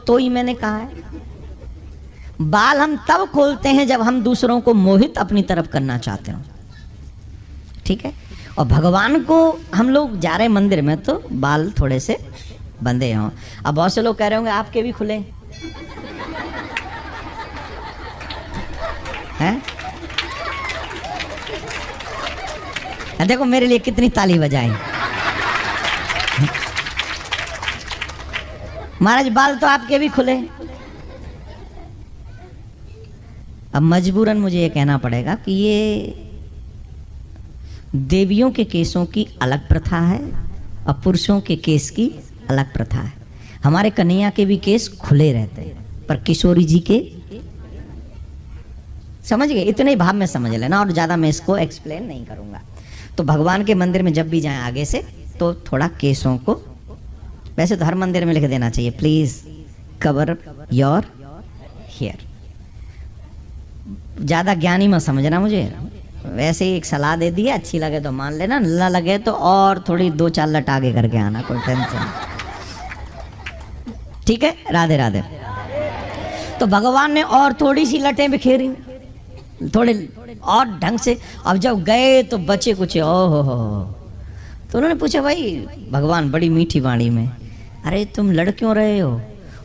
तो ही मैंने कहा है, बाल हम तब खोलते हैं जब हम दूसरों को मोहित अपनी तरफ करना चाहते हो, ठीक है। और भगवान को हम लोग जा रहे मंदिर में तो बाल थोड़े से बंधे हों। अब बहुत से लोग कह रहे होंगे आपके भी खुले हैं। देखो मेरे लिए कितनी ताली बजाई। महाराज बाल तो आपके भी खुले। अब मजबूरन मुझे ये कहना पड़ेगा कि ये देवियों के केसों की अलग प्रथा है और पुरुषों के केस की अलग प्रथा है। हमारे कन्हैया के भी केस खुले रहते हैं, पर किशोरी जी के, समझ गए, इतने ही भाव में समझ लेना और ज़्यादा मैं इसको एक्सप्लेन नहीं करूँगा। तो भगवान के मंदिर में जब भी जाएं आगे से तो थोड़ा केसों को, वैसे तो हर मंदिर में लिख देना चाहिए प्लीज़ कवर योर हेयर। ज़्यादा ज्ञानी मत समझना मुझे, वैसे ही एक सलाह दे दी है, अच्छी लगे तो मान लेना, न लगे तो और थोड़ी 2-4 लट आगे करके आना, कोई टेंशन। ठीक है, राधे राधे। तो भगवान ने और थोड़ी सी लटें बिखेरी, थोड़े और ढंग से। अब जब गए तो बचे कुछ, ओहो हो। तो उन्होंने पूछा भाई भगवान बड़ी मीठी वाणी में, अरे तुम लड़ क्यों रहे हो?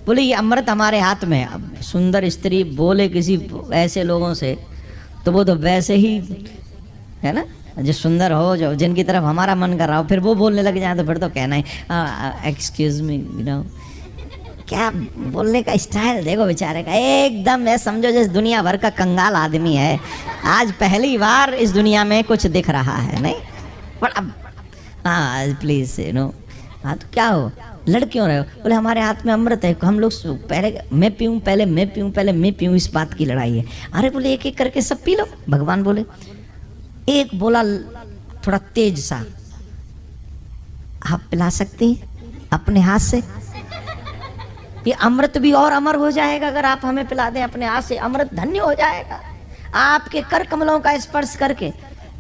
बोले ये अमृत हमारे हाथ में। अब सुंदर स्त्री बोले किसी ऐसे लोगों से तो वो तो वैसे ही है ना, जो सुंदर हो, जो जिनकी तरफ हमारा मन कर रहा हो, फिर वो बोलने लग जाए तो फिर तो कहना ही एक्सक्यूज मी, यू नो, क्या बोलने का स्टाइल देखो बेचारे का, एकदम है समझो जैसे दुनिया भर का कंगाल आदमी है, आज पहली बार इस दुनिया में कुछ दिख रहा है। नहीं पर अब हाँ प्लीज यू नो, हाँ तो क्या हो, लड़ क्यों रहे हो? बोले हमारे हाथ में अमृत है, हम लोग पहले मैं पीऊँ, पहले मैं पीऊँ, पहले मैं पीऊँ, इस बात की लड़ाई है। अरे बोले एक एक करके सब पी लो। भगवान बोले, एक बोला थोड़ा तेज सा, आप पिला सकती हैं अपने हाथ से? ये अमृत भी और अमर हो जाएगा अगर आप हमें पिला दें अपने हाथ से, अमृत धन्य हो जाएगा आपके कर कमलों का स्पर्श करके।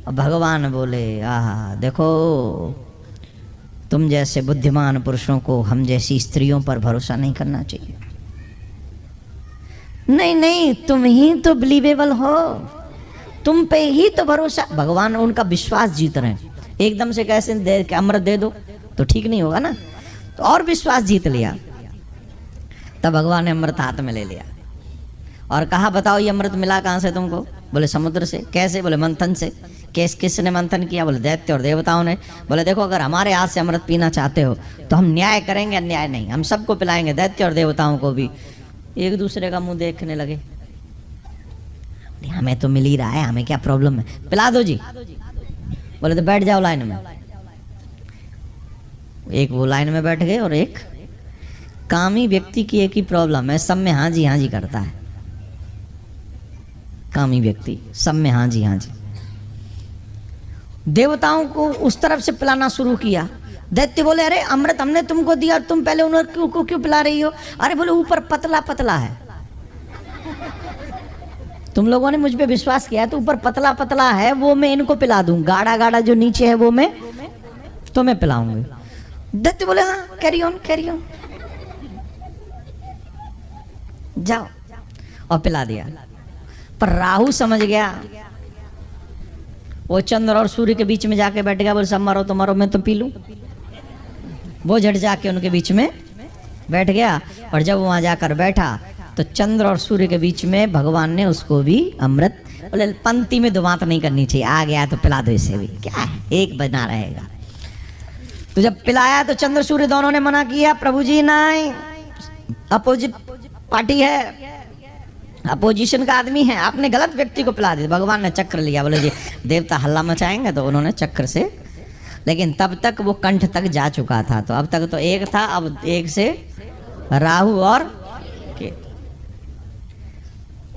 और भगवान बोले आहा देखो, तुम जैसे बुद्धिमान पुरुषों को हम जैसी स्त्रियों पर भरोसा नहीं करना चाहिए। नहीं नहीं, तुम ही तो बिलीवेबल हो, तुम पे ही तो भरोसा। भगवान उनका विश्वास जीत रहे हैं। एकदम से कैसे दे के अमृत दे दो तो ठीक नहीं होगा ना, तो और विश्वास जीत लिया। तब भगवान ने अमृत हाथ में ले लिया और कहा बताओ ये अमृत मिला कहाँ से तुमको? बोले समुद्र से। कैसे? बोले मंथन से। किसने मंथन किया? बोले दैत्य और देवताओं ने। बोले देखो अगर हमारे हाथ से अमृत पीना चाहते हो तो हम न्याय करेंगे, अन्याय नहीं, हम सबको पिलाएंगे, दैत्य और देवताओं को भी। एक दूसरे का मुंह देखने लगे, हमें तो मिल ही रहा है, हमें क्या प्रॉब्लम है, पिला दो जी। बोले तो बैठ जाओ लाइन में। एक वो लाइन में बैठ गए और एक कामी व्यक्ति की एक ही प्रॉब्लम है, सब में हाँ जी करता है। कामी व्यक्ति सब में हाँ जी। देवताओं को उस तरफ से पिलाना शुरू किया। दैत्य बोले अरे अमृत हमने तुमको दिया और तुम पहले उन्हें क्यों पिला रही हो? अरे बोले ऊपर पतला पतला है, तुम लोगों ने मुझ पे विश्वास किया है तो ऊपर पतला पतला है वो मैं इनको पिला दूं, गाढ़ा गाढ़ा जो नीचे है वो मैं तुम्हें पिलाऊंगी। दैत्य बोले हाँ कैरी ऑन जाओ, और पिला दिया। पर राहु समझ गया, वो चंद्र और सूर्य के बीच में जाके बैठ गया। बोले सब मरो तो मरो, मैं तो पी लूं। वो झट जाके उनके बीच में बैठ गया और जब वहां जाकर बैठा तो चंद्र और सूर्य के बीच में भगवान ने उसको भी अमृत, बोले पंक्ति में दो बात नहीं करनी चाहिए, आ गया तो पिला दो इसे भी, क्या है एक बना रहेगा। तो जब पिलाया तो चंद्र सूर्य दोनों ने मना किया, प्रभु जी नहीं, अपोजिट पार्टी है, अपोजिशन का आदमी है, आपने गलत व्यक्ति को पिला दिया। भगवान ने चक्र लिया, बोले जी देवता हल्ला मचाएंगे, तो उन्होंने चक्र से, लेकिन तब तक वो कंठ तक जा चुका था, तो अब तक तो एक था, अब एक से राहु और केतु।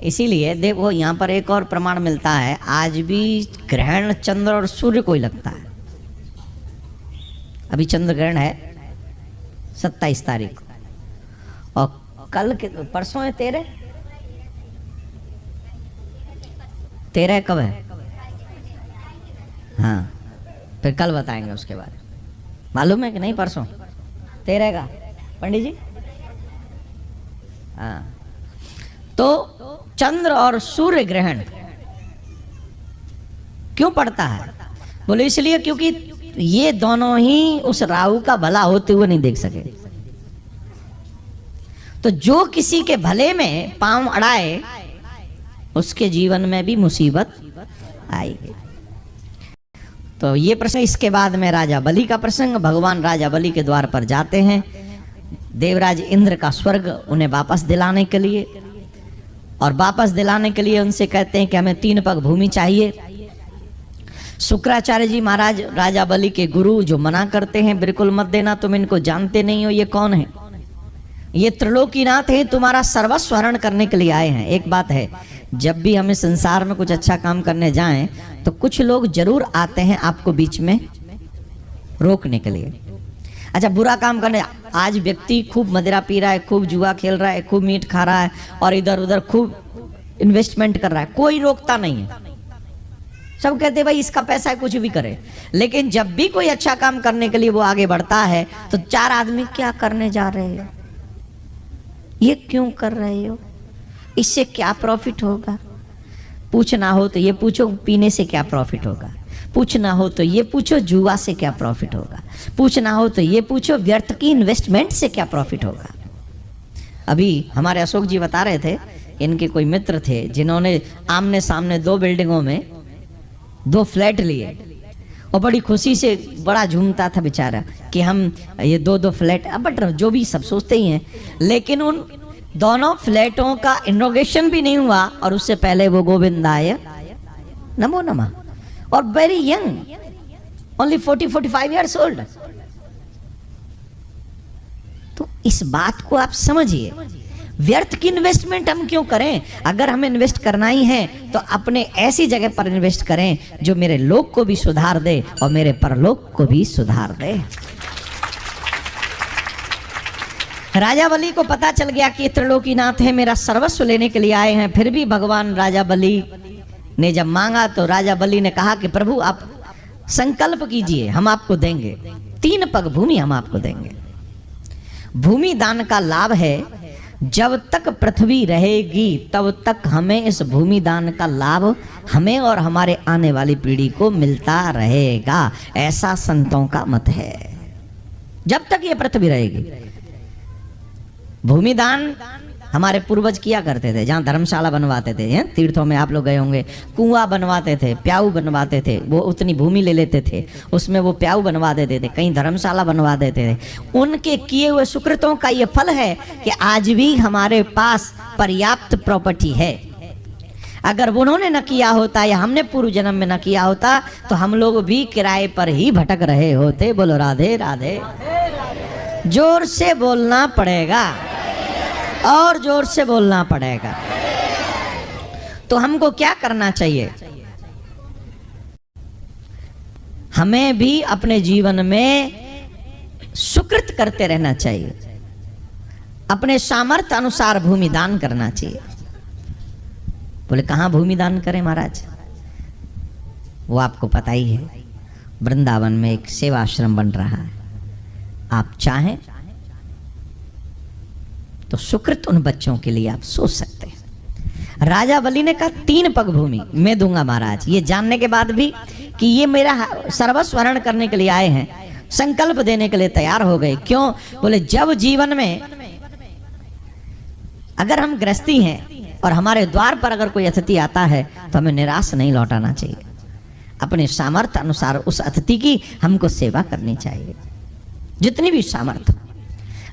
इसीलिए देखो यहाँ पर एक और प्रमाण मिलता है, आज भी ग्रहण चंद्र और सूर्य को ही लगता है। अभी चंद्र ग्रहण है 27 तारीख को, और कल के परसों है 13 कब है? हाँ फिर कल बताएंगे उसके बारे में। मालूम है कि नहीं? परसों 13 का पंडित जी हाँ, तो चंद्र और सूर्य ग्रहण क्यों पड़ता है? बोले इसलिए क्योंकि ये दोनों ही उस राहु का भला होते हुए नहीं देख सके। तो जो किसी के भले में पांव अड़ाए उसके जीवन में भी मुसीबत आएगी। तो ये प्रश्न, इसके बाद में राजा बलि का प्रसंग। भगवान राजा बलि के द्वार पर जाते हैं, देवराज इंद्र का स्वर्ग उन्हें वापस दिलाने के लिए, और वापस दिलाने के लिए उनसे कहते हैं कि हमें 3 पग भूमि चाहिए। शुक्राचार्य जी महाराज राजा बलि के गुरु जो मना करते हैं, बिल्कुल मत देना, तुम इनको जानते नहीं हो, ये कौन है? ये त्रिलोकीनाथ है, तुम्हारा सर्वस्व हरण करने के लिए आए हैं। एक बात है, जब भी हमें संसार में कुछ अच्छा काम करने जाएं तो कुछ लोग जरूर आते हैं आपको बीच में रोकने के लिए। अच्छा, बुरा काम करने, आज व्यक्ति खूब मदिरा पी रहा है, खूब जुआ खेल रहा है, खूब मीट खा रहा है और इधर उधर खूब इन्वेस्टमेंट कर रहा है, कोई रोकता नहीं है। सब कहते हैं भाई इसका पैसा है, कुछ भी करे। लेकिन जब भी कोई अच्छा काम करने के लिए वो आगे बढ़ता है तो 4 आदमी, क्या करने जा रहे हो, ये क्यों कर रहे हो, इससे क्या प्रॉफिट होगा? पूछना हो तो ये पूछो, पीने से क्या प्रॉफिट होगा? पूछना हो तो ये पूछो, जुआ से क्या प्रॉफिट होगा? पूछना हो तो ये पूछो, व्यर्थ की इन्वेस्टमेंट से क्या प्रॉफिट होगा? अभी हमारे अशोक जी बता रहे थे, इनके कोई मित्र थे जिन्होंने आमने सामने 2 बिल्डिंगों में 2 फ्लैट लिए और बड़ी खुशी से बड़ा झूमता था बेचारा कि हम ये 2 फ्लैट, बट जो भी सब सोचते ही हैं। लेकिन उन दोनों फ्लैटों का इनॉग्रेशन भी नहीं हुआ और उससे पहले वो गोविंदाय नमो नमः, और very young, only 40-45 years old. तो इस बात को आप समझिए, व्यर्थ की इन्वेस्टमेंट हम क्यों करें? अगर हमें इन्वेस्ट करना ही है तो अपने ऐसी जगह पर इन्वेस्ट करें जो मेरे लोक को भी सुधार दे और मेरे परलोक को भी सुधार दे। राजा बलि को पता चल गया कि त्रिलोकीनाथ है, मेरा सर्वस्व लेने के लिए आए हैं। फिर भी भगवान राजा बलि ने जब मांगा तो राजा बलि ने कहा कि प्रभु आप संकल्प कीजिए, हम आपको देंगे 3 पग भूमि, हम आपको देंगे। भूमि दान का लाभ है, जब तक पृथ्वी रहेगी तब तक हमें इस भूमि दान का लाभ हमें और हमारे आने वाली पीढ़ी को मिलता रहेगा, ऐसा संतों का मत है। जब तक ये पृथ्वी रहेगी भूमि दान हमारे पूर्वज किया करते थे। जहाँ धर्मशाला बनवाते थे, तीर्थों में आप लोग गए होंगे, कुआं बनवाते थे, प्याऊ बनवाते थे, वो उतनी भूमि ले लेते थे, उसमें वो प्याऊ बनवा देते थे, कहीं धर्मशाला बनवा देते थे। उनके किए हुए सुकृतों का ये फल है कि आज भी हमारे पास पर्याप्त प्रॉपर्टी है। अगर उन्होंने न किया होता या हमने पूर्व जन्म में न किया होता तो हम लोग भी किराए पर ही भटक रहे होते। बोलो राधे राधे। जोर से बोलना पड़ेगा और जोर से बोलना पड़ेगा। तो हमको क्या करना चाहिए? हमें भी अपने जीवन में सुकृत करते रहना चाहिए, अपने सामर्थ्य अनुसार भूमि दान करना चाहिए। बोले कहां भूमि दान करें महाराज? वो आपको पता ही है, वृंदावन में एक सेवाश्रम बन रहा है। आप चाहें तो सुकृत उन बच्चों के लिए आप सोच सकते हैं। राजा बलि ने कहा 3 पग भूमि मैं दूंगा महाराज। ये जानने के बाद भी कि ये मेरा सर्वस्व हरण करने के लिए आए हैं, संकल्प देने के लिए तैयार हो गए। क्यों? बोले जब जीवन में अगर हम गृहस्थी हैं और हमारे द्वार पर अगर कोई अतिथि आता है तो हमें निराश नहीं लौटाना चाहिए। अपने सामर्थ्य अनुसार उस अतिथि की हमको सेवा करनी चाहिए, जितनी भी सामर्थ्य।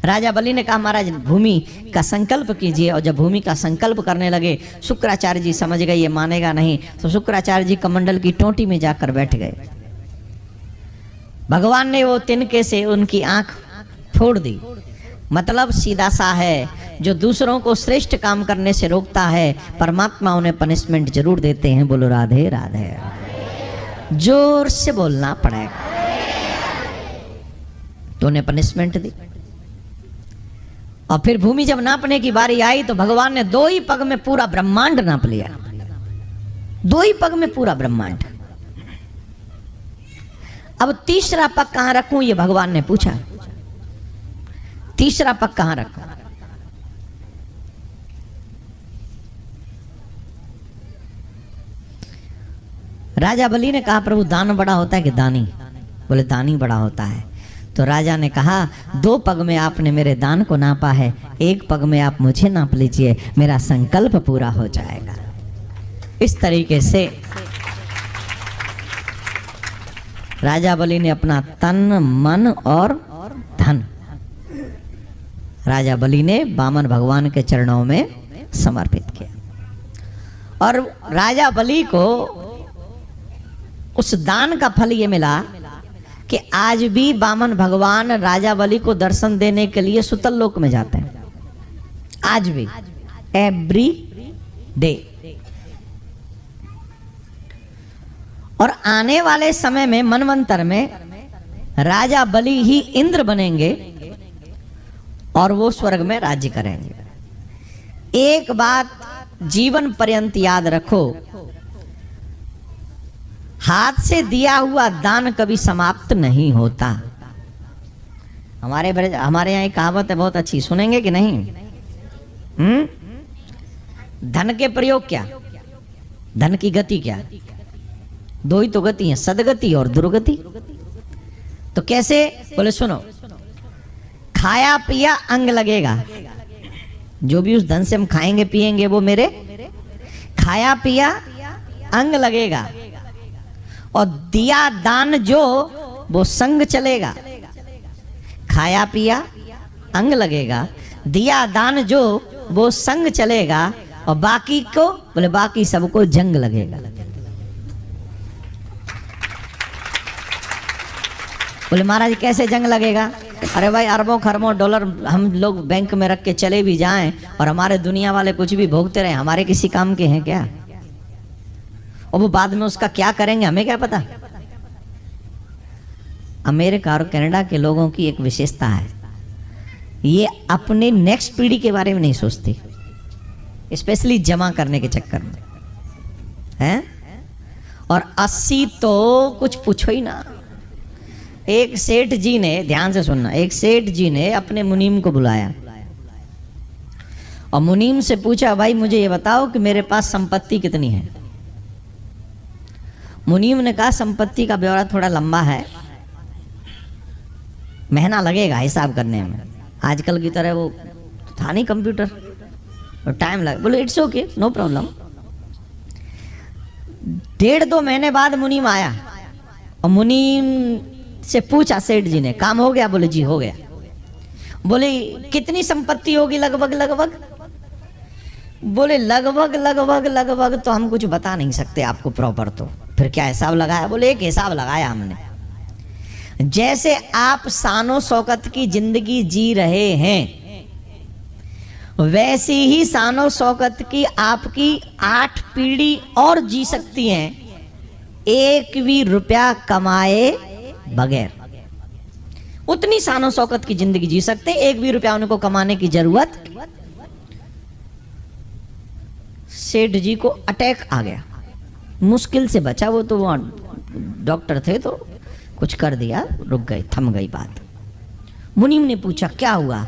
राजा बलि ने कहा महाराज भूमि का संकल्प कीजिए। और जब भूमि का संकल्प करने लगे, शुक्राचार्य जी समझ गए ये मानेगा नहीं, तो शुक्राचार्य जी कमंडल की टोटी में जाकर बैठ गए। भगवान ने वो तिनके से उनकी आंख फोड़ दी। मतलब सीधा सा है, जो दूसरों को श्रेष्ठ काम करने से रोकता है परमात्मा उन्हें पनिशमेंट जरूर देते हैं। बोलो राधे राधे। जोर से बोलना पड़ेगा। तो उन्हें पनिशमेंट दी। और फिर भूमि जब नापने की बारी आई तो भगवान ने 2 ही पग में पूरा ब्रह्मांड नाप लिया। 2 ही पग में पूरा ब्रह्मांड। अब तीसरा पग कहां रखूं, ये भगवान ने पूछा। तीसरा पग कहां रखूं? राजा बलि ने कहा प्रभु दान बड़ा होता है कि दानी? बोले दानी बड़ा होता है। तो राजा ने कहा 2 पग में आपने मेरे दान को नापा है, 1 पग में आप मुझे नाप लीजिए, मेरा संकल्प पूरा हो जाएगा। इस तरीके से राजा बलि ने अपना तन मन और धन राजा बलि ने वामन भगवान के चरणों में समर्पित किया। और राजा बलि को उस दान का फल ये मिला कि आज भी वामन भगवान राजा बलि को दर्शन देने के लिए सुतल लोक में जाते हैं। आज भी, एवरी डे। और आने वाले समय में मनवंतर में राजा बलि ही इंद्र बनेंगे और वो स्वर्ग में राज्य करेंगे। एक बात जीवन पर्यंत याद रखो, हाथ से दिया हुआ दान कभी समाप्त नहीं होता। हमारे यहाँ एक कहावत है बहुत अच्छी, सुनेंगे कि नहीं? धन के प्रयोग क्या, धन की गति क्या? 2 ही तो गति है, सदगति और दुर्गति। तो कैसे? बोले सुनो, खाया पिया अंग लगेगा। जो भी उस धन से हम खाएंगे पिएंगे वो मेरे खाया पिया अंग लगेगा। और दिया दान जो वो संग चलेगा। खाया पिया अंग लगेगा, दिया दान जो वो संग चलेगा, और बाकी को बोले बाकी सबको जंग लगेगा। बोले महाराज कैसे जंग लगेगा? अरे भाई अरबों खरबों डॉलर हम लोग बैंक में रख के चले भी जाएं और हमारे दुनिया वाले कुछ भी भोगते रहे, हमारे किसी काम के हैं क्या? और वो बाद में उसका क्या करेंगे हमें क्या पता। अमेरिका और कनाडा के लोगों की एक विशेषता है, ये अपने नेक्स्ट पीढ़ी के बारे में नहीं सोचते, स्पेशली जमा करने के चक्कर में हैं। और 80 तो कुछ पूछो ही ना। एक सेठ जी ने, ध्यान से सुनना, एक सेठ जी ने अपने मुनीम को बुलाया और मुनीम से पूछा भाई मुझे ये बताओ कि मेरे पास संपत्ति कितनी है। मुनीम ने कहा संपत्ति का ब्यौरा थोड़ा लंबा है, महीना लगेगा हिसाब करने में। आजकल की तरह वो था नहीं कंप्यूटर और टाइम लगे। बोले इट्स ओके, नो प्रॉब्लम। 1.5-2 महीने बाद मुनीम आया और मुनीम से पूछा सेठ जी ने काम हो गया? बोले जी हो गया। बोले कितनी संपत्ति होगी लगभग लगभग? बोले लगभग लगभग लगभग तो हम कुछ बता नहीं सकते आपको प्रॉपर। तो फिर क्या हिसाब लगाया? बोले एक हिसाब लगाया हमने, जैसे आप शानो शौकत की जिंदगी जी रहे हैं वैसी ही शानो शौकत की आपकी 8 पीढ़ी और जी सकती हैं, 1 भी रुपया कमाए बगैर। उतनी शानो शौकत की जिंदगी जी सकते हैं, 1 भी रुपया उनको कमाने की जरूरत। सेठ जी को अटैक आ गया, मुश्किल से बचा। वो तो वहाँ डॉक्टर थे तो कुछ कर दिया, रुक गए, थम गई बात। मुनीम ने पूछा क्या हुआ?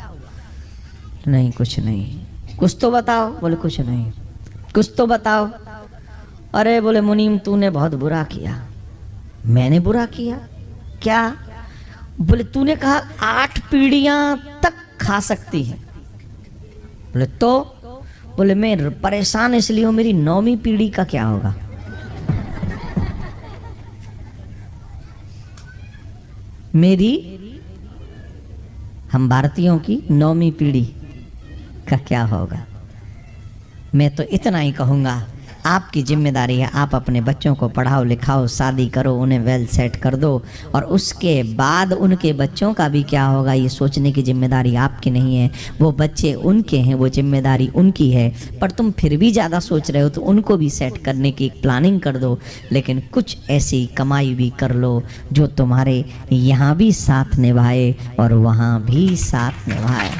नहीं कुछ नहीं। कुछ तो बताओ? बोले कुछ नहीं। कुछ तो बताओ? अरे बोले मुनीम तूने बहुत बुरा किया। मैंने बुरा किया? क्या? बोले तूने कहा 8 पीढ़ियां तक खा सकती है। बोले तो? बोले मैं परेशान इसलिए हूं, मेरी 9वीं पीढ़ी का क्या होगा? मेरी, हम भारतीयों की 9वीं पीढ़ी का क्या होगा? मैं तो इतना ही कहूँगा, आपकी जिम्मेदारी है, आप अपने बच्चों को पढ़ाओ लिखाओ, शादी करो, उन्हें वेल सेट कर दो, और उसके बाद उनके बच्चों का भी क्या होगा ये सोचने की जिम्मेदारी आपकी नहीं है। वो बच्चे उनके हैं, वो जिम्मेदारी उनकी है। पर तुम फिर भी ज़्यादा सोच रहे हो तो उनको भी सेट करने की प्लानिंग कर दो, लेकिन कुछ ऐसी कमाई भी कर लो जो तुम्हारे यहाँ भी साथ निभाए और वहाँ भी साथ निभाए।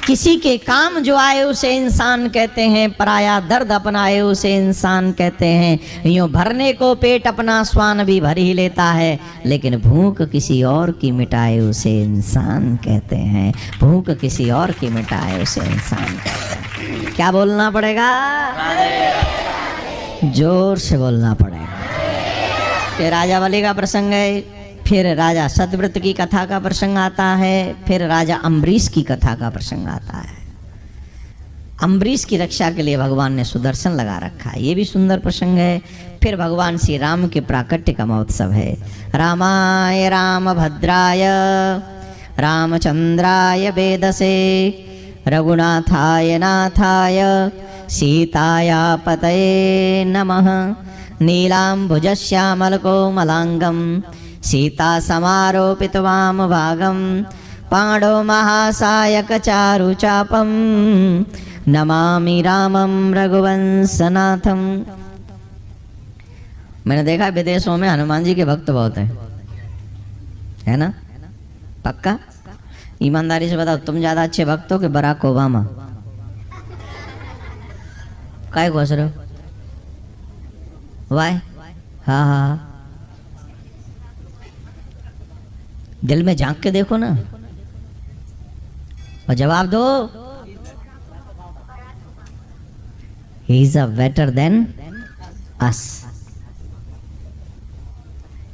किसी के काम जो आए उसे इंसान कहते हैं, पराया दर्द अपनाए उसे इंसान कहते हैं। यूं भरने को पेट अपना स्वान भी भर ही लेता है, लेकिन भूख किसी और की मिटाए उसे इंसान कहते हैं। भूख किसी और की मिटाए उसे इंसान कहते हैं। क्या बोलना पड़ेगा? जोर से बोलना पड़ेगा। ये राजा बलि का प्रसंग है, फिर राजा सतव्रत की कथा का प्रसंग आता है, फिर राजा अम्बरीश की कथा का प्रसंग आता है। अम्बरीश की रक्षा के लिए भगवान ने सुदर्शन लगा रखा है, ये भी सुंदर प्रसंग है। फिर भगवान श्री राम के प्राकट्य का महोत्सव है। रामाय रामभद्राय रामचंद्राय वेदसे रघुनाथाय नाथाय सीताया पतये नमः। नीलाम्बुजश्यामलकोमलाङ्गं सीता समारोपित वामभागं पाणो महासायकचारुचापं नमामि रामं रघुवंशनाथम। मैंने देखा विदेशों में हनुमान जी के भक्त बहुत हैं, है ना? पक्का? ईमानदारी से बताओ, तुम ज्यादा अच्छे भक्त हो कि बराक ओबामा? काय घोष रहे हो? वाई? हाँ हाँ, दिल में झांक के देखो ना और जवाब दो। He is a better than us।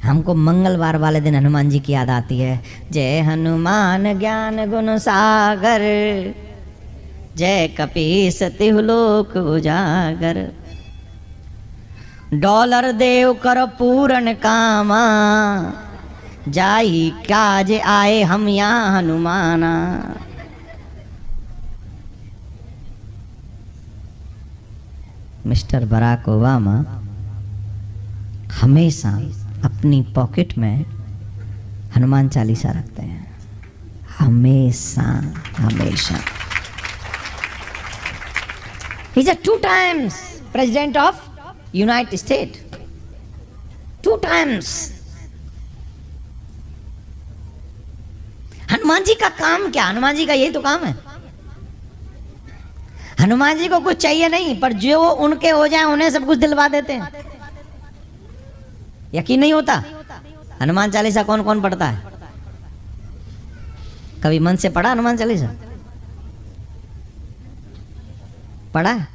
हमको मंगलवार वाले दिन हनुमान जी की याद आती है। जय हनुमान ज्ञान गुण सागर, जय कपीस तिहु लोक उजागर। डॉलर देव कर पूरन कामा, जाई काज आए हम यहाँ हनुमाना। मिस्टर बराक ओबामा हमेशा अपनी पॉकेट में हनुमान चालीसा रखते हैं, हमेशा हमेशा। He is a 2 times president of United States, 2 times। Hanuman ji का काम क्या? हनुमान जी का यही तो काम है। हनुमान जी को कुछ चाहिए नहीं, पर जो उनके हो जाए उन्हें सब कुछ दिलवा देते हैं। यकीन नहीं होता? हनुमान चालीसा कौन कौन पढ़ता है? कभी मन से पढ़ा हनुमान चालीसा? पढ़ा है?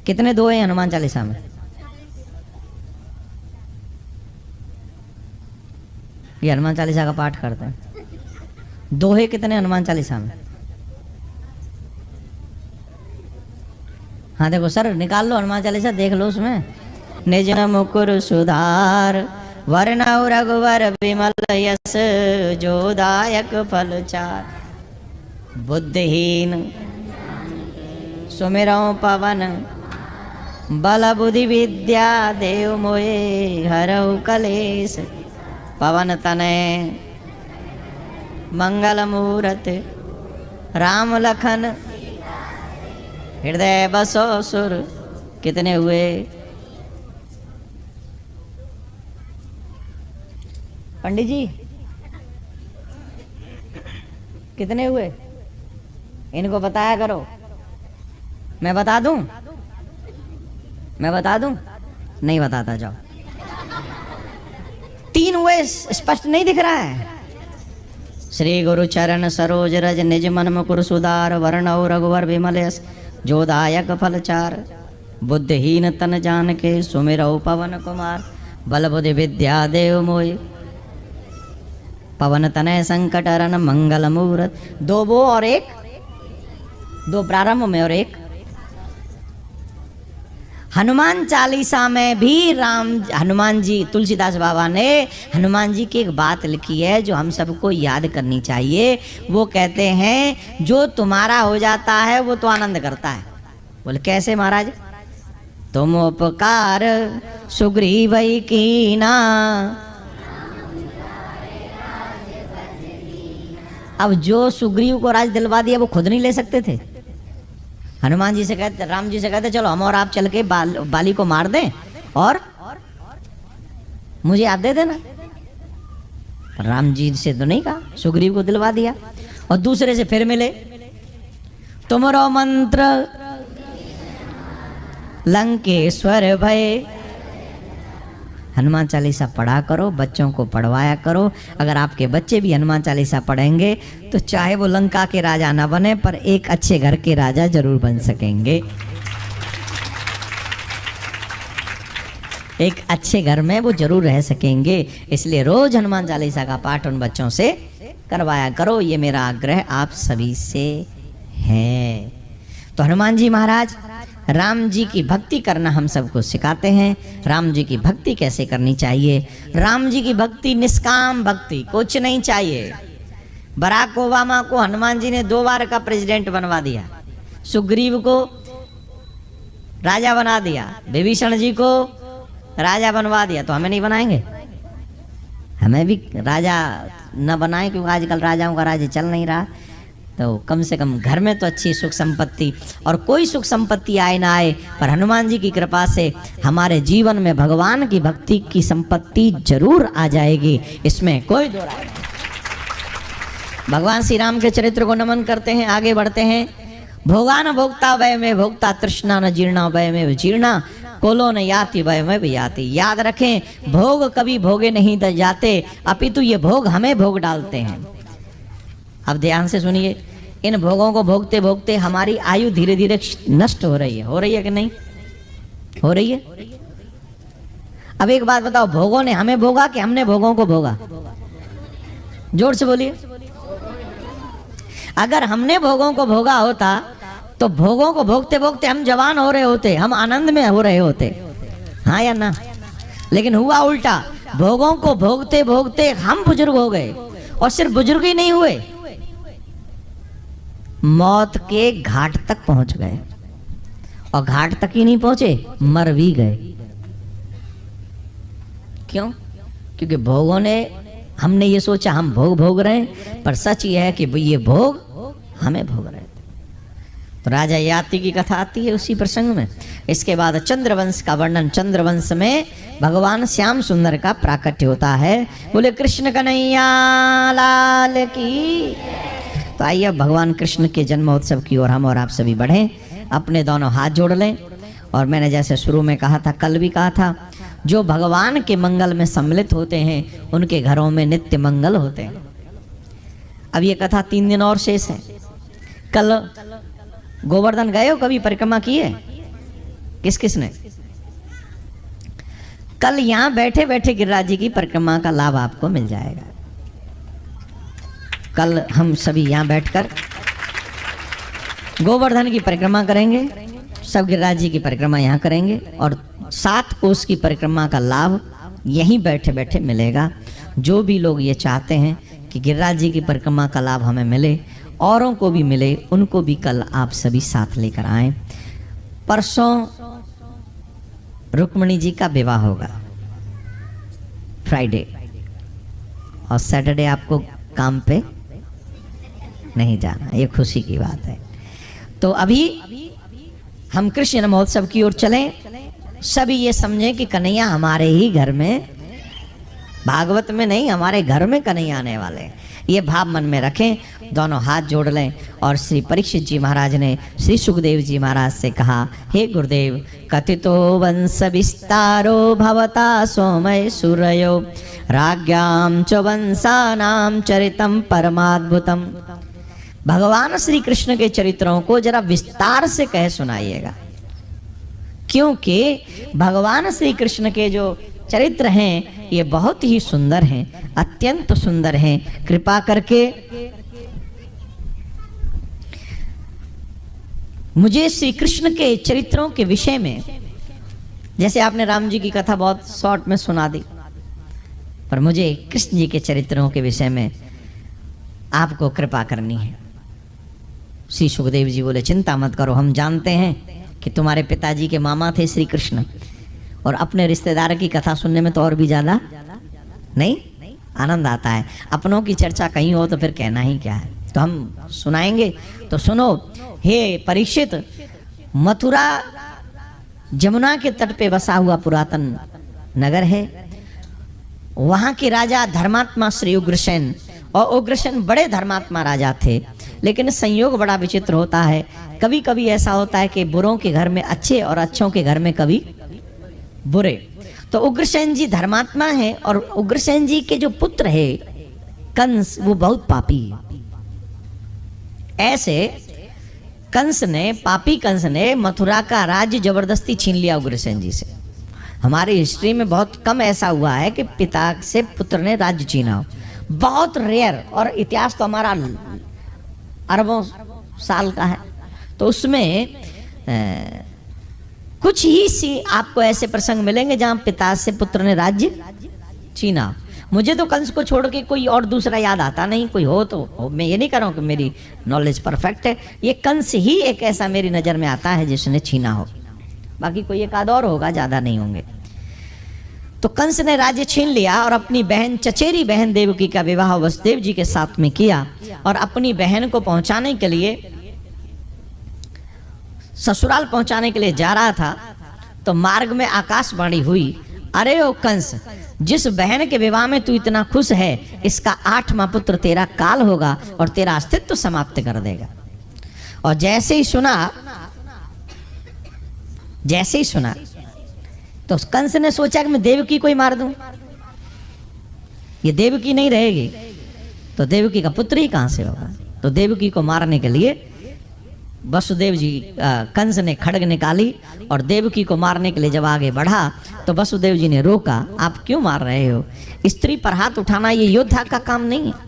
कितने दोहे हैं हनुमान चालीसा में? ये हनुमान चालीसा का पाठ करते हैं। दोहे कितने हनुमान चालीसा में? हाँ देखो सर, निकाल लो हनुमान चालीसा, देख लो उसमें। निज मुकुर सुधार वरनौ रघुवर विमल यस, जो दायक फल चार। बुद्धिहीन सुमिरौ पवन, बल बुद्धि विद्या देव मोहे। हरौ कलेश पवन तनय, मंगल मूरत राम लखन। हृदय बसो सुर। कितने हुए? पंडित जी कितने हुए? इनको बताया करो। मैं बता दूं? मैं बता दूं? नहीं बताता, जाओ। 3 हुए, स्पष्ट नहीं दिख रहा है। श्री गुरु चरण सरोज रज, निज मन मुकुर सुधार। वरनौ रघुवर विमल यस, जो दायक फल चार। बुद्धिहीन तन जान के, सुमिरौ पवन कुमार। बल बुद्धि विद्या देव मोहि, पवन तनय संकट हरन। मंगल मूरत। 2 वो और 1, 2 प्रारंभ में और 1। हनुमान चालीसा में भी हनुमान जी, तुलसीदास बाबा ने हनुमान जी की एक बात लिखी है जो हम सबको याद करनी चाहिए। वो कहते हैं, जो तुम्हारा हो जाता है वो तो आनंद करता है। बोले कैसे महाराज? तुम उपकार सुग्रीव कीना। अब जो सुग्रीव को राज दिलवा दिया वो खुद नहीं ले सकते थे। हनुमान जी से कहते, राम जी से कहते, चलो हम और आप चल के बाली को मार दें और मुझे आप दे देना। राम जी से तो नहीं कहा, सुग्रीव को दिलवा दिया। और दूसरे से फिर मिले, तुमरो मंत्र लंकेश्वर भय। हनुमान चालीसा पढ़ा करो, बच्चों को पढ़वाया करो। अगर आपके बच्चे भी हनुमान चालीसा पढ़ेंगे तो चाहे वो लंका के राजा ना बने, पर एक अच्छे घर के राजा जरूर बन सकेंगे। एक अच्छे घर में वो जरूर रह सकेंगे। इसलिए रोज हनुमान चालीसा का पाठ उन बच्चों से करवाया करो, ये मेरा आग्रह आप सभी से है। तो हनुमान जी महाराज राम जी की भक्ति करना हम सबको सिखाते हैं। राम जी की भक्ति कैसे करनी चाहिए? राम जी की भक्ति निष्काम भक्ति, कुछ नहीं चाहिए। बराक ओबामा को हनुमान जी ने 2 बार का प्रेसिडेंट बनवा दिया, सुग्रीव को राजा बना दिया, विभीषण जी को राजा बनवा दिया, तो हमें नहीं बनाएंगे? हमें भी राजा न बनाए, क्योंकि आजकल राजाओं का राज्य चल नहीं रहा। तो कम से कम घर में तो अच्छी सुख संपत्ति, और कोई सुख संपत्ति आए ना आए, पर हनुमान जी की कृपा से हमारे जीवन में भगवान की भक्ति की संपत्ति जरूर आ जाएगी, इसमें कोई दो राय नहीं। भगवान श्री राम के चरित्र को नमन करते हैं, आगे बढ़ते हैं। भोगा न भोक्ता वय में भोक्ता, तृष्णा न जीर्णा वय में जीर्णा, कोलो न याति वय में भी याति। याद रखें, भोग कभी भोगे नहीं जाते, अपितु ये भोग हमें भोग डालते हैं। अब ध्यान से सुनिए, इन भोगों को भोगते भोगते हमारी आयु धीरे धीरे नष्ट हो रही है कि नहीं हो रही है? अब एक बात बताओ, भोगों ने हमें भोगा कि हमने भोगों को भोगा? जोर से बोलिए। अगर हमने भोगों को भोगा होता तो भोगों को भोगते भोगते हम जवान हो रहे होते, हम आनंद में हो रहे होते, हाँ या ना? लेकिन हुआ उल्टा, भोगों को भोगते भोगते हम बुजुर्ग हो गए, और सिर्फ बुजुर्ग ही नहीं हुए, मौत के घाट तक पहुंच गए, और घाट तक ही नहीं पहुंचे, मर भी गए। क्यों? क्योंकि भोगों ने, हमने ये सोचा हम भोग भोग रहे हैं, पर सच ये है कि ये भोग हमें भोग रहे थे। तो राजा याति की कथा आती है उसी प्रसंग में। इसके बाद चंद्रवंश का वर्णन, चंद्रवंश में भगवान श्याम सुंदर का प्राकट्य होता है। बोले कृष्ण कन्हैया लाल की। तो आइए अब भगवान कृष्ण के जन्मोत्सव की ओर हम और आप सभी बढ़ें, अपने दोनों हाथ जोड़ लें। और मैंने जैसे शुरू में कहा था, कल भी कहा था, जो भगवान के मंगल में सम्मिलित होते हैं उनके घरों में नित्य मंगल होते हैं। अब ये कथा 3 दिन और शेष है। कल गोवर्धन गए हो, कभी परिक्रमा की है? किस किस ने? कल यहां बैठे बैठे गिरिराज जी की परिक्रमा का लाभ आपको मिल जाएगा। कल हम सभी यहां बैठकर गोवर्धन की परिक्रमा करेंगे, सब गिरिराज जी की परिक्रमा यहां करेंगे, और 7 कोस की परिक्रमा का लाभ यहीं बैठे बैठे मिलेगा। जो भी लोग ये चाहते हैं कि गिरिराज जी की परिक्रमा का लाभ हमें मिले, औरों को भी मिले, उनको भी कल आप सभी साथ लेकर आएं। परसों रुक्मणी जी का विवाह होगा, फ्राइडे, और सैटरडे आपको काम पे नहीं जाना, ये खुशी की बात है। तो अभी हम कृष्ण महोत्सव की ओर चलें। सभी ये समझें कि कन्हैया हमारे ही घर में, भागवत में नहीं, हमारे घर में कन्हैया आने वाले हैं, ये भाव मन में रखें। दोनों हाथ जोड़ लें। और श्री परीक्षित जी महाराज ने श्री सुखदेव जी महाराज से कहा, हे गुरुदेव, कथितो वंश विस्तारो भवता सोमय सूरयो राज्ञाम च वंशानाम चरितम परमाद्भुतम। भगवान श्री कृष्ण के चरित्रों को जरा विस्तार से कह सुनाइएगा, क्योंकि भगवान श्री कृष्ण के जो चरित्र हैं ये बहुत ही सुंदर हैं, अत्यंत सुंदर हैं। कृपा करके मुझे श्री कृष्ण के चरित्रों के विषय में, जैसे आपने राम जी की कथा बहुत शॉर्ट में सुना दी, पर मुझे कृष्ण जी के चरित्रों के विषय में आपको कृपा करनी है। श्री सुखदेव जी बोले, चिंता मत करो, हम जानते हैं कि तुम्हारे पिताजी के मामा थे श्री कृष्ण, और अपने रिश्तेदार की कथा सुनने में तो और भी ज्यादा नहीं आनंद आता है। अपनों की चर्चा कहीं हो तो फिर कहना ही क्या है। तो हम सुनाएंगे, तो सुनो। हे परीक्षित, मथुरा जमुना के तट पे बसा हुआ पुरातन नगर है। वहां के राजा धर्मात्मा श्री उग्रसेन, और उग्रसेन बड़े धर्मात्मा राजा थे, लेकिन संयोग बड़ा विचित्र होता है। कभी कभी ऐसा होता है कि बुरों के घर में अच्छे और अच्छों के घर में कभी बुरे। तो उग्रसेन जी धर्मात्मा है, और उग्रसेन जी के जो पुत्र है कंस, वो बहुत पापी है। ऐसे कंस ने, पापी कंस ने मथुरा का राज्य जबरदस्ती छीन लिया उग्रसेन जी से। हमारी हिस्ट्री में बहुत कम ऐसा हुआ है कि पिता से पुत्र ने राज्य छीना हो, बहुत रेयर। और इतिहास तो हमारा अरबों साल का है, तो उसमें कुछ ही सी आपको ऐसे प्रसंग मिलेंगे जहां पिता से पुत्र ने राज्य छीना। मुझे तो कंस को छोड़ के कोई और दूसरा याद आता नहीं, कोई हो तो हो। मैं ये नहीं कर रहा हूं कि मेरी नॉलेज परफेक्ट है, ये कंस ही एक ऐसा मेरी नज़र में आता है जिसने छीना हो, बाकी कोई एक आध और होगा, ज़्यादा नहीं होंगे। तो कंस ने राज्य छीन लिया और अपनी बहन, चचेरी बहन देवकी का विवाह वसुदेव जी के साथ में किया। और अपनी बहन को पहुंचाने के लिए, ससुराल पहुंचाने के लिए जा रहा था, तो मार्ग में आकाशवाणी हुई, अरे ओ कंस, जिस बहन के विवाह में तू इतना खुश है, इसका 8वां पुत्र तेरा काल होगा और तेरा अस्तित्व समाप्त कर देगा। और जैसे ही सुना तो कंस ने सोचा कि मैं देवकी को ही मार दूं, ये देवकी नहीं रहेगी तो देवकी का पुत्र ही कहां से होगा। तो देवकी को मारने के लिए वसुदेव जी, कंस ने खड्ग निकाली और देवकी को मारने के लिए जब आगे बढ़ा तो वसुदेव जी ने रोका, आप क्यों मार रहे हो? स्त्री पर हाथ उठाना ये योद्धा का काम नहीं है।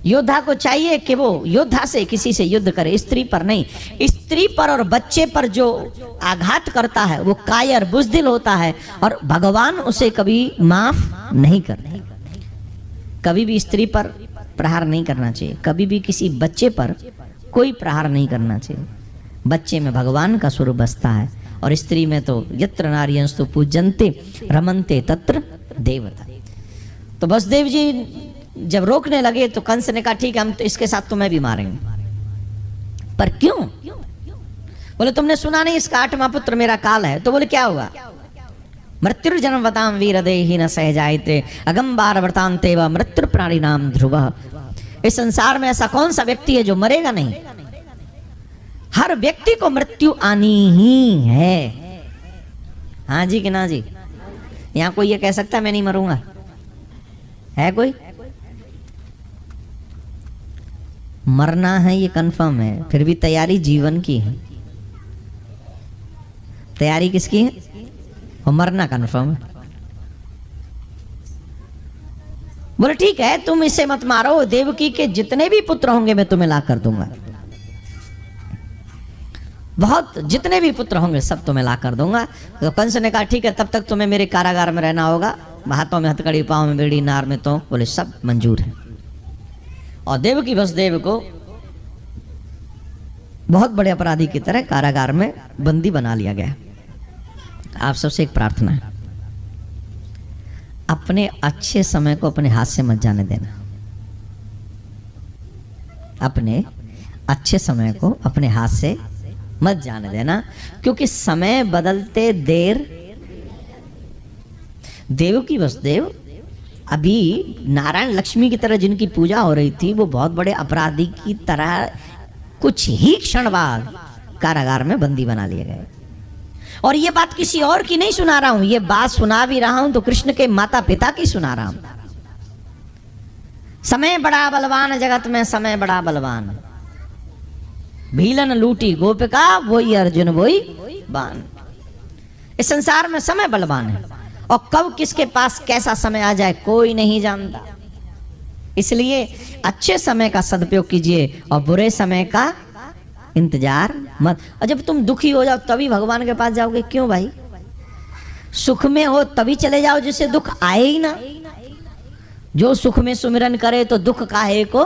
योद्धा को चाहिए कि वो योद्धा से, किसी से युद्ध करे, स्त्री पर नहीं। स्त्री पर और बच्चे पर जो आघात करता है वो कायर बुज़दिल होता है, और भगवान उसे कभी माफ नहीं करते। कभी भी स्त्री पर प्रहार नहीं करना चाहिए, कभी भी किसी बच्चे पर कोई प्रहार नहीं करना चाहिए। बच्चे में भगवान का स्वरूप बसता है, और स्त्री में तो यत्र नार्यंस्तु पूज्यन्ते रमन्ते तत्र देवता। तो वसुदेव जी जब रोकने लगे तो कंस ने कहा, ठीक है, हम तो इसके साथ तुम्हें भी मारेंगे। पर क्यों? बोले तुमने सुना नहीं, इसका 8वां पुत्र मेरा काल है। तो बोले क्या हुआ? मृत्युर्जन्म वताम वीर देहि न सहजायते अगम्बार व्रतांते व मृत्यु प्राणी नाम ध्रुव। इस संसार में ऐसा कौन सा व्यक्ति है जो मरेगा नहीं? हर व्यक्ति को मृत्यु आनी ही है। हाँ जी कि ना जी? यहां कोई ये कह सकता है मैं नहीं मरूंगा? है कोई? मरना है ये कंफर्म है, फिर भी तैयारी जीवन की है। तैयारी किसकी है? और मरना कंफर्म है। बोले ठीक है, तुम इसे मत मारो, देवकी के जितने भी पुत्र होंगे मैं तुम्हें ला कर दूंगा। बहुत जितने भी पुत्र होंगे सब तुम्हें ला कर दूंगा। तो कंस ने कहा ठीक है, तब तक तुम्हें मेरे कारागार में रहना होगा, हाथों में हथकड़ी, पांव में बेड़ी, नार में तो। बोले सब मंजूर है। और देवकी वसुदेव को बहुत बड़े अपराधी की तरह कारागार में बंदी बना लिया गया। आप सबसे एक प्रार्थना है, अपने अच्छे समय को अपने हाथ से मत जाने देना। अपने अच्छे समय को अपने हाथ से मत जाने देना, क्योंकि समय बदलते देर। देवकी वसुदेव अभी नारायण लक्ष्मी की तरह जिनकी पूजा हो रही थी, वो बहुत बड़े अपराधी की तरह कुछ ही क्षण बाद कारागार में बंदी बना लिए गए। और ये बात किसी और की नहीं सुना रहा हूं, ये बात सुना भी रहा हूं तो कृष्ण के माता पिता की सुना रहा हूं। समय बड़ा बलवान, जगत में समय बड़ा बलवान। भीलन लूटी गोपिका, वही अर्जुन वही बाण। इस संसार में समय बलवान है, और कब किसके पास कैसा समय आ जाए कोई नहीं जानता। इसलिए अच्छे समय का सदुपयोग कीजिए और बुरे समय का इंतजार मत। और जब तुम दुखी हो जाओ तभी भगवान के पास जाओगे, क्यों भाई? सुख में हो तभी चले जाओ जिससे दुख आए ही ना। जो सुख में सुमिरन करे तो दुख काहे को,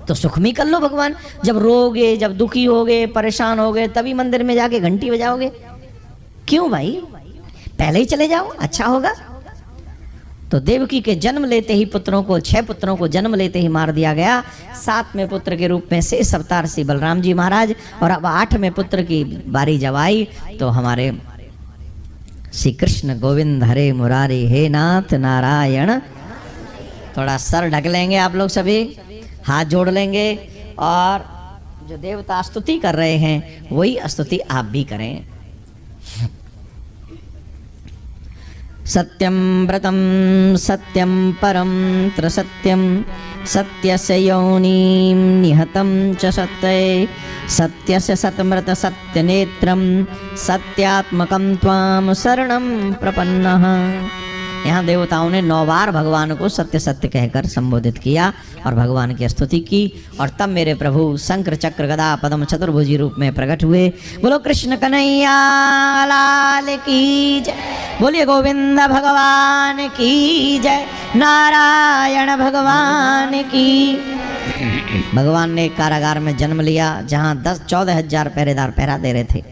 तो सुख में कर लो भगवान। जब रोगे, जब दुखी होगे, परेशान होगे, तभी मंदिर में जाके घंटी बजाओगे, क्यों भाई? पहले ही चले जाओ, अच्छा होगा। तो देवकी के जन्म लेते ही पुत्रों को, 6 पुत्रों को जन्म लेते ही मार दिया गया। 7वें पुत्र के रूप में शेष अवतार श्री बलराम जी महाराज, और अब 8वें पुत्र की बारी जब आई तो हमारे श्री कृष्ण गोविंद हरे मुरारी हे नाथ नारायण। थोड़ा सर ढक लेंगे आप लोग, सभी हाथ जोड़ लेंगे, और जो देवता स्तुति कर रहे हैं वही स्तुति आप भी करें। सत्यं व्रतं सत्यं परं त्रिसत्यं सत्यस्य योनिं निहतं च सत्ये सत्यस्य सतमृत सत्यनेत्रं सत्यात्मकं त्वां शरणं प्रपन्नः। यहाँ देवताओं ने 9 बार भगवान को सत्य सत्य कहकर संबोधित किया और भगवान की स्तुति की। और तब मेरे प्रभु शंकर चक्र गदा पद्म चतुर्भुजी रूप में प्रकट हुए। बोलो कृष्ण कन्हैया लाल की जय, बोलिए गोविंद भगवान की जय, नारायण भगवान की। भगवान ने कारागार में जन्म लिया जहाँ 14 हजार पहरेदार पहरा दे रहे थे।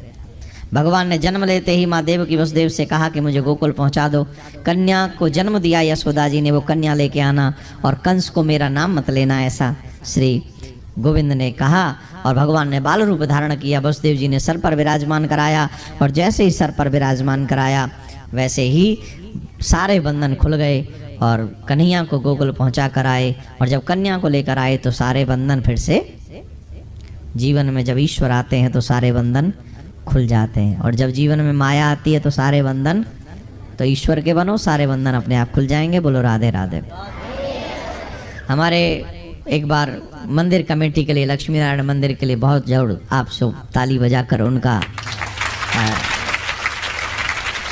भगवान ने जन्म लेते ही माँ देवकी वसुदेव से कहा कि मुझे गोकुल पहुंचा दो। कन्या को जन्म दिया यशोदा जी ने, वो कन्या लेके आना और कंस को मेरा नाम मत लेना, ऐसा श्री गोविंद ने कहा। और भगवान ने बाल रूप धारण किया, वसुदेव जी ने सर पर विराजमान कराया और जैसे ही सर पर विराजमान कराया वैसे ही सारे बंधन खुल गए और कन्हैया को गोकुल पहुँचा कर आए। और जब कन्या को लेकर आए तो सारे बंधन फिर से, जीवन में जब ईश्वर आते हैं तो सारे बंधन खुल जाते हैं और जब जीवन में माया आती है तो सारे बंधन, तो ईश्वर के बनो, सारे बंधन अपने आप खुल जाएंगे। बोलो राधे राधे। हमारे एक बार मंदिर कमेटी के लिए, लक्ष्मी नारायण मंदिर के लिए बहुत जरूर आप सब ताली बजाकर उनका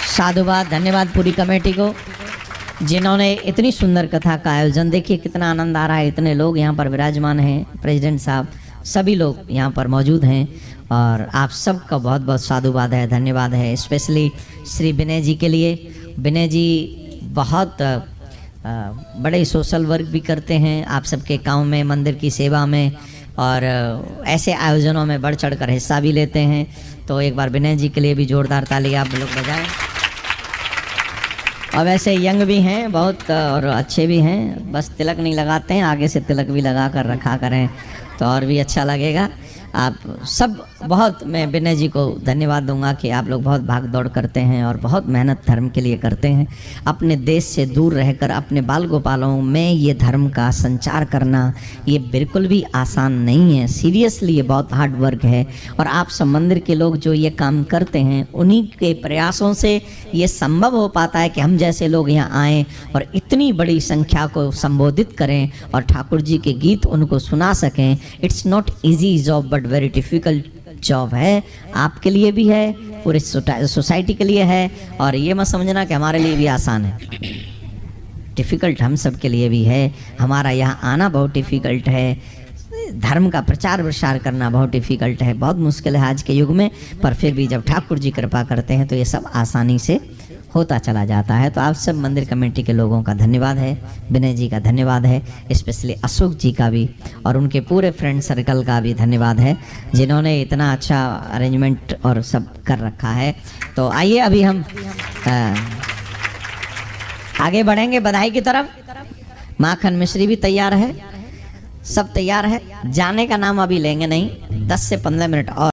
साधुवाद, धन्यवाद पूरी कमेटी को जिन्होंने इतनी सुंदर कथा का आयोजन। देखिए कितना आनंद आ रहा है, इतने लोग यहाँ पर विराजमान हैं, प्रेसिडेंट साहब सभी लोग यहाँ पर मौजूद हैं और आप सबका बहुत बहुत साधुवाद है, धन्यवाद है। स्पेशली श्री विनय जी के लिए। विनय जी बहुत बड़े सोशल वर्क भी करते हैं आप सबके गांव में, मंदिर की सेवा में, और ऐसे आयोजनों में बढ़ चढ़ कर हिस्सा भी लेते हैं। तो एक बार विनय जी के लिए भी जोरदार ताली आप लोग बजाएं। और वैसे यंग भी हैं बहुत और अच्छे भी हैं, बस तिलक नहीं लगाते हैं, आगे से तिलक भी लगा कर रखा करें तो और भी अच्छा लगेगा। आप सब बहुत, मैं विनय जी को धन्यवाद दूंगा कि आप लोग बहुत भाग दौड़ करते हैं और बहुत मेहनत धर्म के लिए करते हैं। अपने देश से दूर रहकर अपने बाल गोपालों में ये धर्म का संचार करना ये बिल्कुल भी आसान नहीं है। सीरियसली ये बहुत हार्ड वर्क है और आप सब मंदिर के लोग जो ये काम करते हैं उन्हीं के प्रयासों से ये संभव हो पाता है कि हम जैसे लोग यहाँ आएँ और इतनी बड़ी संख्या को संबोधित करें और ठाकुर जी के गीत उनको सुना सकें। It's not easy job but very difficult job है, आपके लिए भी है, पूरे सोसाइटी के लिए है। और ये मत समझना कि हमारे लिए भी आसान है, डिफ़िकल्ट हम सब के लिए भी है। हमारा यहाँ आना बहुत डिफ़िकल्ट है, धर्म का प्रचार प्रसार करना बहुत डिफ़िकल्ट है, बहुत मुश्किल है आज के युग में। पर फिर भी जब ठाकुर जी कृपा करते हैं तो ये सब आसानी से होता चला जाता है। तो आप सब मंदिर कमेटी के लोगों का धन्यवाद है, विनय जी का धन्यवाद है, स्पेशली अशोक जी का भी और उनके पूरे फ्रेंड सर्कल का भी धन्यवाद है जिन्होंने इतना अच्छा अरेंजमेंट और सब कर रखा है। तो आइए अभी हम आगे बढ़ेंगे बधाई की तरफ। माखन मिश्री भी तैयार है, सब तैयार है, जाने का नाम अभी लेंगे नहीं, 10 से 15 मिनट और